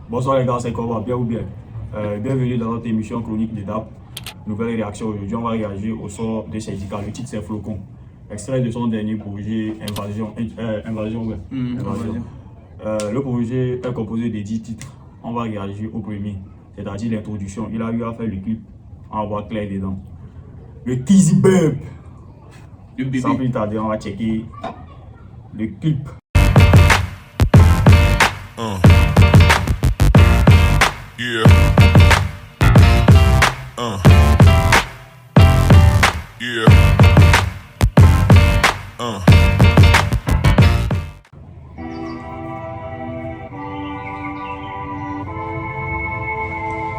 Bonsoir les gars, c'est comment? Bien ou bien? Bienvenue dans notre émission chronique des DAP. Nouvelle réaction aujourd'hui, on va réagir au sort de Syndicat. Le titre c'est Flocon. Extrait de son dernier projet Invasion. Le projet est composé de 10 titres. On va réagir au premier, c'est-à-dire l'introduction. Il a eu à faire le clip, on va voir clair dedans. Le Kizzy Bump. Sans plus tarder, on va checker le clip. Yeah. Yeah.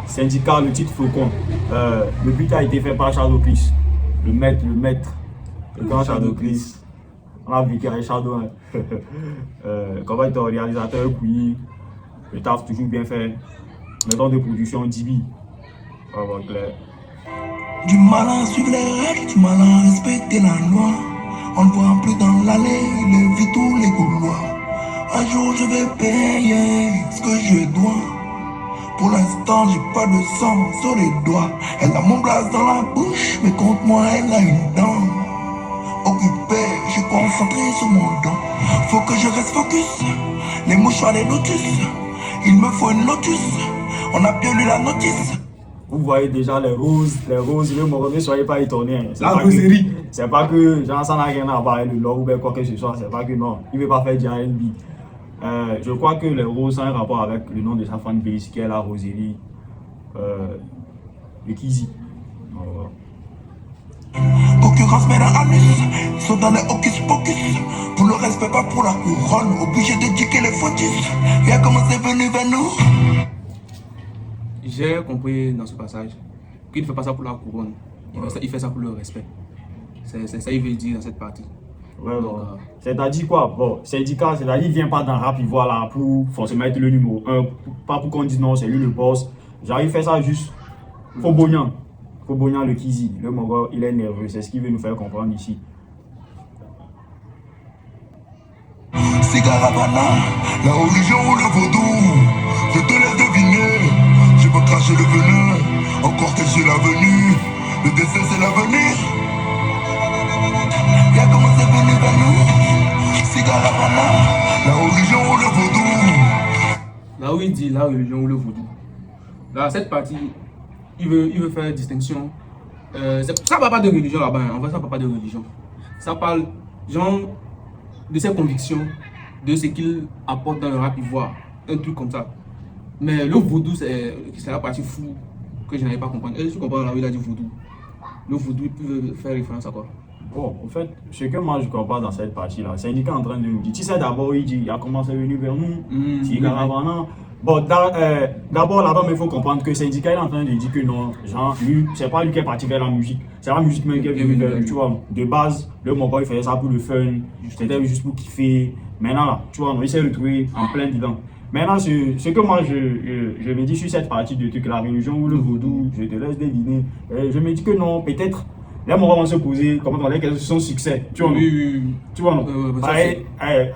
Syndicat, le titre Flocon. Le but a été fait par Shadow Chris. Le maître, le grand Shadow Chris. On a vu qu'il y a Shadow. Comment est le réalisateur Kouyi. Le taf toujours bien fait. Mettons de production Dibi. On va voir clair. Du mal à suivre les règles, du mal à respecter la loi. On ne voit plus dans l'allée, il évite tous les couloirs. Un jour je vais payer ce que je dois. Pour l'instant j'ai pas de sang sur les doigts. Elle a mon glace dans la bouche, mais contre moi elle a une dent. Occupé, je suis concentré sur mon dent. Faut que je reste focus, les mouchoirs des lotus. Il me faut une lotus, on a bien lu la notice. Vous voyez déjà les roses, le Moro, ne soyez pas étonnés. La roserie. C'est pas que genre, ça n'a rien à voir avec le lore ou bien quoi que ce soit, c'est pas que non, il ne veut pas faire du R&B. Je crois que les roses ont un rapport avec le nom de sa fanbase qui est la roserie de Kizzy. Concurrence mais dans l'anus, ils sont dans les hocus pocus. Pour le respect, pas pour la couronne. Obligé de dire les fautifs. Viens comment c'est venu vers nous. J'ai compris dans ce passage qu'il ne fait pas ça pour la couronne, il fait ça pour le respect. C'est ça qu'il veut dire dans cette partie. Ouais, bon. C'est-à-dire quoi? Bon, syndicat, c'est-à-dire il vient pas dans rap, il voit là pour forcément être le numéro 1, pas pour qu'on dise non, c'est lui le boss. Genre, il fait ça juste. Fobognan le Kizzy, le Moro, il est nerveux, c'est ce qu'il veut nous faire comprendre ici. Cigare Havana, la religion ou le vaudou, je te laisse deviner. Je veux cracher le venin, encore que j'ai l'avenir. Le décès c'est l'avenir. Viens comment c'est venu vers nous. Cigare Havana, la religion ou le vaudou. Là où il dit la religion ou le vaudou, dans cette partie, il veut faire distinction. Ça parle pas de religion là-bas, en vrai ça parle pas de religion. Ça parle genre de ses convictions, de ce qu'il apporte dans le rap ivoire, un truc comme ça. Mais le vaudou, c'est la partie fou que je n'avais pas compris. Et je comprends là où il a dit vaudou. Le vaudou, il peut faire référence à quoi? Bon, en fait, ce que moi je comprends dans cette partie-là, c'est syndicat en train de nous dire, tu sais, d'abord il dit, il a commencé à venir vers nous, Bon, d'abord là-bas, il faut comprendre que syndicat est en train de dire que non, genre, lui, c'est pas lui qui est parti vers la musique, c'est la musique même qui est venue vers lui, tu vois. De base, le Moro il faisait ça pour le fun, c'était juste pour kiffer. Maintenant là, tu vois, il s'est retrouvé en plein dedans. Maintenant, ce que moi je me dis sur cette partie de truc, la religion ou le vaudou, je te laisse deviner. Je me dis que non, peut-être, les Moro vont se poser, comment on dit, son succès. Tu vois, oui. Tu vois, non?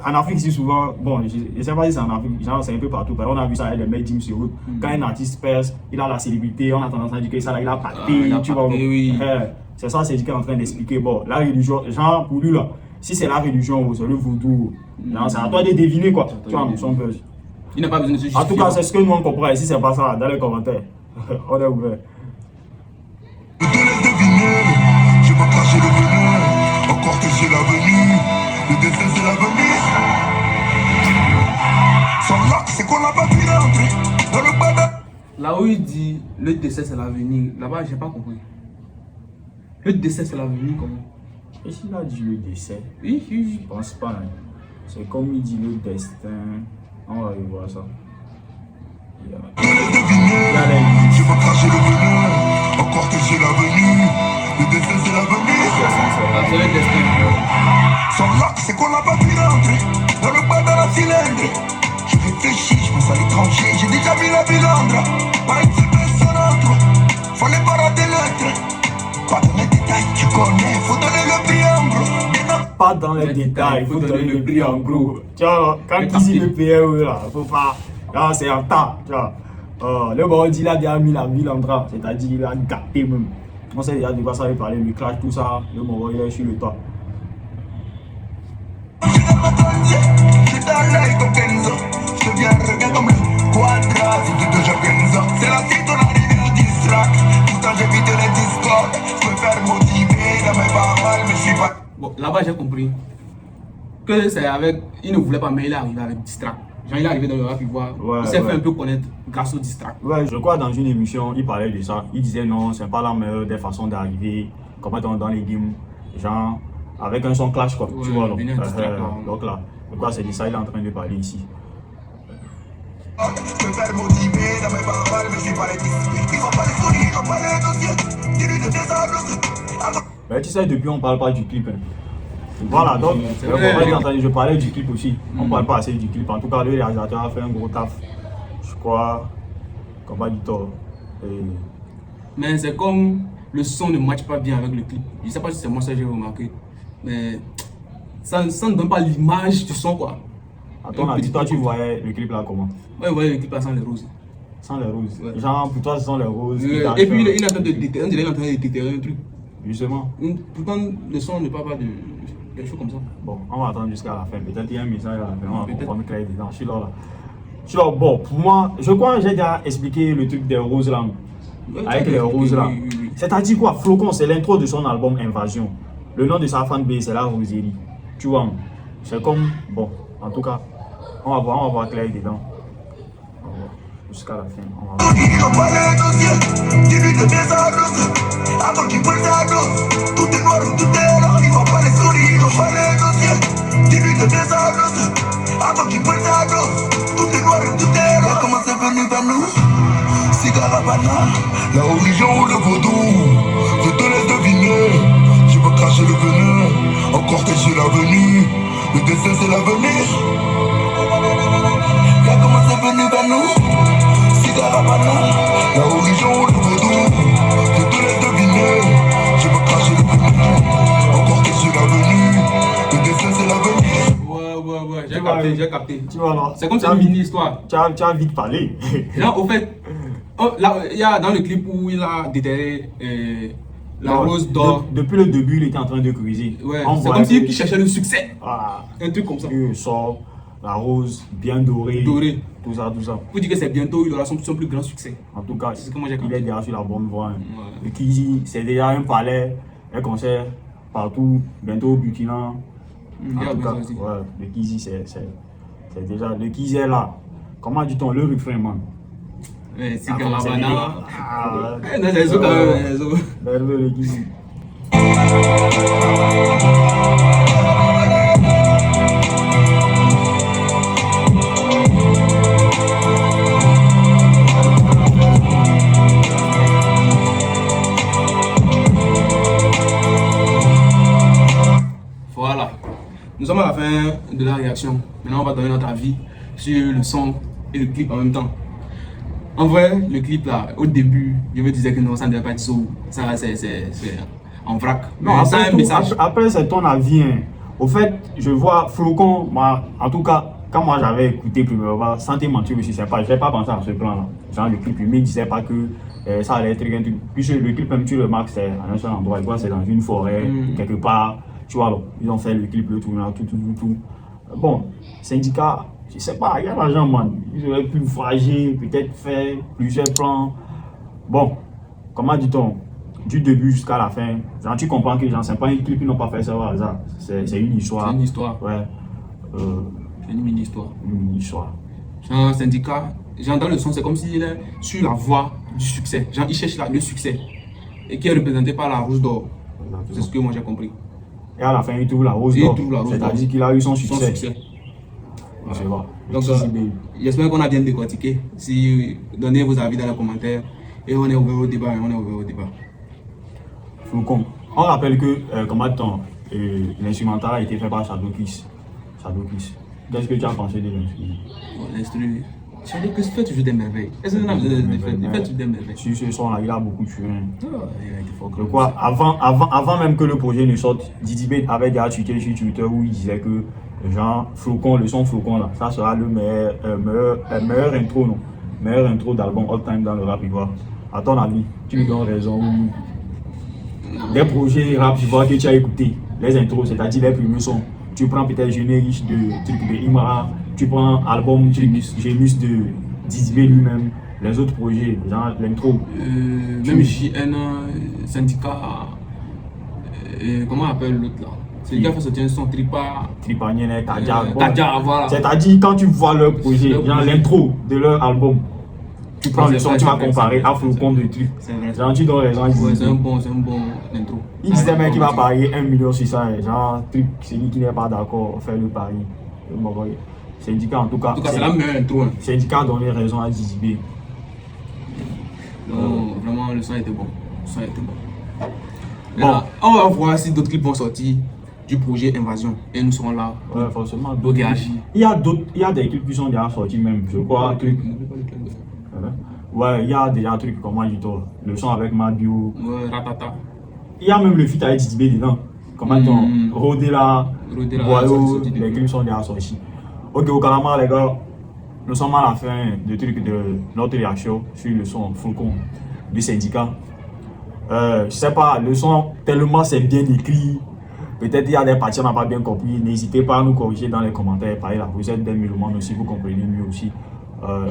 En Afrique, c'est souvent, bon, je ne sais pas si c'est en Afrique, genre c'est un peu partout. On a vu ça avec les mecs Jim sur route. Quand un artiste perce, il a la célébrité, on a tendance à dire que ça là, il a pâté, tu vois. C'est ça, c'est ce qu'il est en train d'expliquer. Bon, la religion, genre pour lui là, si c'est la religion ou c'est le vaudou, c'est à toi de deviner quoi. Tu vois, son buzz. Il n'a pas besoin de se justifier. En tout cas, c'est ce que nous on comprend. Et si c'est pas ça, dans les commentaires, on est ouvert. Je te laisse deviner, je vais cracher le venin, encore que j'ai l'avenir, le décès c'est l'avenir. Son lac, c'est qu'on n'a pas pu rentrer dans le bas. Là où il dit le décès c'est l'avenir, là-bas j'ai pas compris. Le décès c'est l'avenir comment? Et s'il a dit le décès, Oui. je pense pas. Hein. C'est comme il dit le destin. On va y voir ça. Je te laisse deviner, je vais cracher le venin, encore que j'ai l'avenir, le décès c'est l'avenir. C'est le destin. Son lac, c'est qu'on n'a pas pu rentrer dans le bas de la cylindre. Je réfléchis, je pense à l'étranger, j'ai déjà vu la Bilandre. Par ici, personne entre, fallait pas rater l'être. Pas dans les détails, tu connais, faut donner le prix en gros. Pas dans les détails, il faut donner le prix en gros. Tu vois, quand il dit le PE là, faut pas. Là, c'est en tas, tu vois. Le Borodi, il a déjà mis la ville en train, c'est-à-dire il a gâté même. On sait déjà de quoi ça veut parler, le clash, tout ça. Le Moro, il est sur le toit. Je t'enlève ton Kenzo. Je te viens regarder comme le quadra. Si tu te joues Kenzo, c'est la suite, on arrive à distract. Pourtant, j'évite les discords. Je me faire motiver dans mes paroles, mais je suis pas. Bon, là-bas, j'ai compris que c'est avec. Il ne voulait pas, mais il est arrivé avec Distract. Genre, il est arrivé dans le rap ivoire. Ouais, Il s'est ouais. fait un peu connaître grâce au Distract. Ouais, je crois dans une émission, il parlait de ça. Il disait non, c'est pas la meilleure des façons d'arriver, comment dans les games, genre avec un son clash quoi, Ouais, tu vois. venir distraire, Donc là, je crois que c'est de ça qu'il est en train de parler ici. Je me faire motiver dans mes paroles, mais je suis pas les disques. Ils vont pas les sourire, ils vont pas les dossiers. Dis-lui de désordre. Mais tu sais, depuis on parle pas du clip. Hein. Voilà, donc C'est vrai. je parlais du clip aussi. On parle pas assez du clip. En tout cas, le réalisateur a fait un gros taf. Je crois, combat du tort. Mais c'est comme le son ne matche pas bien avec le clip. Je sais pas si c'est moi ça que j'ai remarqué. Mais ça ne donne pas l'image du son quoi. À ton avis, toi tu voyais le clip là comment? Ouais, ouais, le clip là sans les roses. Sans les roses. Ouais. Genre, pour toi, ce sont les roses. qui Et puis il est en train de déterrer, il est en train de déterrer un truc. Justement. Pourtant, le son ne parle pas de quelque chose comme ça. Bon, on va attendre jusqu'à la fin. Peut-être il y a un message à la fin. On va Peut-être. comprendre qu'il y a dedans. Je suis là. Bon, pour moi, je crois que j'ai déjà expliqué le truc des roses là. Ouais, Avec ça, les oui, roses là. oui, oui, oui. C'est-à-dire quoi? Flocon, c'est l'intro de son album Invasion. Le nom de sa fanbase, c'est la Rosélie. Tu vois, c'est comme. Bon, en tout cas, on va voir clair dedans. On va voir. Jusqu'à la fin. On va voir. Ils vont pas les dossiers. Dis-lui de désordre. Avant qu'il prenne sa dose. Tout est noir ou tout est blanc. Ils vont pas les sourire, ils vont pas les dossiers. Dis-lui de désordre. Avant qu'il prenne sa dose. Tout est noir ou tout est blanc. Comment c'est venu vers nous? Cigarabana, la religion ou le vaudou. Je te laisse deviner. Je veux cracher le venin. Encore que j'ai l'avenir. Le destin c'est l'avenir. Regarde comment c'est venu vers nous. Cigarabana, la religion ou le vaudou. Je te laisse deviner. Je veux cracher le venin. Encore que j'ai l'avenir. Le destin c'est l'avenir. Ouais, Tu vois, j'ai capté. Tu vois là. C'est comme ça une mini histoire. Tu as vite parlé. Genre, au fait, là, il y a dans le clip où il a déterré la Non, rose d'or. Depuis le début, il était en train de creuser. Ouais, On c'est voit comme que- s'il cherchait le succès. Voilà. Un truc comme ça. Il sort la rose bien dorée. Dorée. Tout ça, tout ça. Pour dire que c'est bientôt, il aura son plus grand succès. En tout cas, C'est ce que moi j'ai il compris. est déjà sur la bonne voie. Hein. Ouais. Le Kizi, c'est déjà un palais, un concert partout, bientôt au Burkina. Il y En a tout cas, besoin aussi. ouais, le Kizi, c'est déjà. Le Kizi est là. Comment dit-on le refrain, man? Ouais, c'est Ah, Caravana. Ah, Eh, non, c'est ça quand même. c'est ça. le Kizi. Voilà. Nous sommes à la fin de la réaction. Maintenant, on va donner notre avis sur le son et le clip en même temps. En vrai, le clip là, au début, je me disais que non, ça ne devait pas être so. Ça, c'est en vrac. Non, Mais ça a après, un tout, message. après c'est ton avis. Hein. Au fait, je vois Flocon, en tout cas, quand moi j'avais écouté premièrement, sans te mentir aussi, je n'ai pas pensé à ce plan-là. Genre le clip, il ne disait pas que ça allait être un truc. Puisque le clip, même tu remarques, c'est à un seul endroit, tu vois, c'est dans une forêt, quelque part. Tu vois, ils ont fait le clip, le tournage, tout. Bon, syndicat, je ne sais pas, il y a l'argent, man. Ils auraient pu voyager, peut-être faire plusieurs plans. Bon, comment dit-on? Du début jusqu'à la fin, genre, tu comprends que c'est pas un clip, ils n'ont pas fait ça au hasard. C'est une histoire. C'est une histoire. Ouais. C'est une mini-histoire. Une histoire. Genre, syndicat, j'entends le son, c'est comme s'il est sur la voie du succès. Genre, il cherche le succès. Et qui est représenté par la rose d'or. C'est ce que moi j'ai compris. Et à la fin, il trouve la rose Il d'or. trouve la rose d'or. C'est-à-dire qu'il a eu son Son succès. succès. Je sais pas. Donc, j'espère qu'on a bien décortiqué. Si, donnez vos avis dans les commentaires. Et on est ouvert au débat. Flocon. On rappelle que, comment dit-on, l'instrumental a été fait par Shadow Kiss. Qu'est-ce que tu as pensé de l'instrumental? Bon, l'instru. Shadow Kiss fait toujours des merveilles. Est-ce que il fait toujours des merveilles? Sur ce son-là, il a beaucoup tué. Hein. Oh, il a été fort. Je crois, avant même que le projet ne sorte, Didi B avait déjà tweeté sur Twitter où il disait que Genre, Flocon, le son Flocon là, ça sera le meilleur intro, non? Meilleur intro d'album all time dans le rap ivoire. À ton avis, tu me donnes raison. Des projets rap ivoire que tu as écouté, les intros, c'est-à-dire les premiers sons. Tu prends peut-être Génériche de Imara, tu prends album Gémus de Dizibé lui-même, les autres projets, genre l'intro. Même JN, syndicat, comment on appelle l'autre là? C'est le gars qui a sorti un son Tripanienne, Tadja. Tadja, voilà. C'est-à-dire quand tu vois leur projet, genre l'intro de leur album, tu prends le son, tu vas comparer à Flocon de trucs. Genre tu donnes raison. Ouais, c'est un bon intro. Il disait même qu'il va parier 1 million sur ça. Genre, truc, celui qui n'est pas d'accord, faire le pari. Syndicat en tout cas. En tout cas, c'est la meilleure intro. Hein. Syndicat a donné raison à Dizibé. Non, vraiment, le son était bon. Le son était bon. Bon. Là, on va voir si d'autres clips vont sortir du projet Invasion. Et nous serons là. Ouais, forcément. D'autres réagir. Il y a des clips qui sont déjà sortis même. Je crois. Ouais, il y a déjà un truc, comment je dis toi, le son avec Mabio. Ouais, Ratata. Il y a même le feat avec Dizibé dedans. Comment Rodela, Boyo, les clips sont déjà sortis. Ok, au Kalama, les gars, nous sommes à la fin de notre réaction sur le son Flocon du syndicat. Je sais pas, le son, tellement c'est bien écrit. Peut-être il y a des parties qu'on n'a pas bien compris. N'hésitez pas à nous corriger dans les commentaires. Pareil, là, vous êtes des mélomanes aussi, vous comprenez mieux aussi.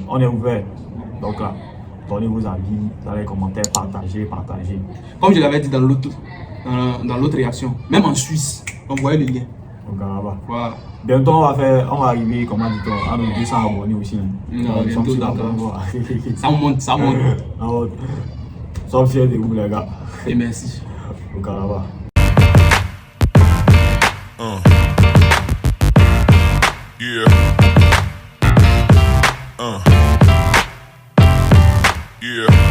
On est ouvert. Donc là, donnez vos avis dans les commentaires, partagez. Comme je l'avais dit dans l'autre réaction, même en Suisse, on voyait le lien. Donc là-bas. Voilà. Bientôt on va arriver, comment dit-on, à nos 200 abonnés aussi. Non, bientôt, ça monte. Nous sommes fiers de vous les gars. Et merci. Donc là-bas. Yeah. Yeah.